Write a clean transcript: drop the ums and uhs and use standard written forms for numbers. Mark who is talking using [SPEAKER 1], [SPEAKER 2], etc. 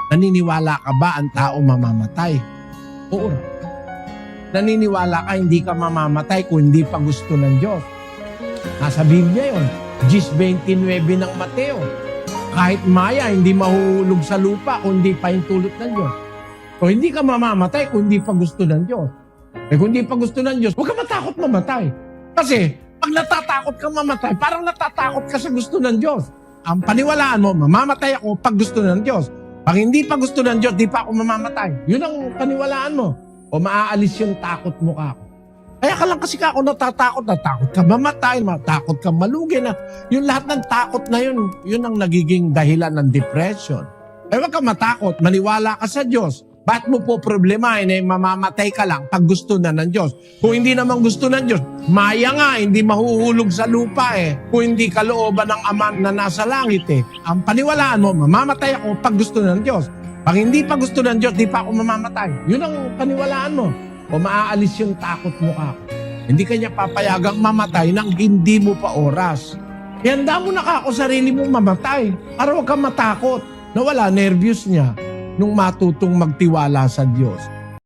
[SPEAKER 1] Naniniwala ka ba ang tao mamamatay? Oo. Naniniwala ka hindi ka mamamatay kung hindi pa gusto ng Diyos. Nasa Biblia yun. 10:29 ng Mateo. Kahit maya, hindi mahuhulog sa lupa kung hindi pa yung tulot ng Diyos. O hindi ka mamamatay kung hindi pa gusto ng Diyos. Kung hindi pa gusto ng Diyos, huwag ka matakot mamatay. Kasi pag natatakot kang mamatay, parang natatakot ka sa gusto ng Diyos. Ang paniwalaan mo, mamamatay ako pag gusto ng Diyos. Pag hindi pa gusto ng Diyos, di pa ako mamamatay. Yun ang paniwalaan mo. O maaalis yung takot mo ka ako. Kaya ka lang kasi ako natatakot ka mamatay, matakot ka malugi na. Yung lahat ng takot na yun, yun ang nagiging dahilan ng depression. Huwag ka matakot, maniwala ka sa Diyos. Ba't mo po problemahin eh, mamamatay ka lang pag gusto na ng Diyos? Kung hindi naman gusto ng Diyos, maya nga, hindi mahuhulog sa lupa eh. Kung hindi kalooban ng Ama na nasa langit eh. Ang paniwalaan mo, mamamatay ako pag gusto ng Diyos. Pag hindi pa gusto ng Diyos, di pa ako mamamatay. Yun ang paniwalaan mo. O maaalis yung takot mo ka. Hindi kanya papayagang mamatay nang hindi mo pa oras. Ihanda mo na ka ako sarili mong mamatay para huwag kang matakot na wala nervyos niya nung matutong magtiwala sa Diyos.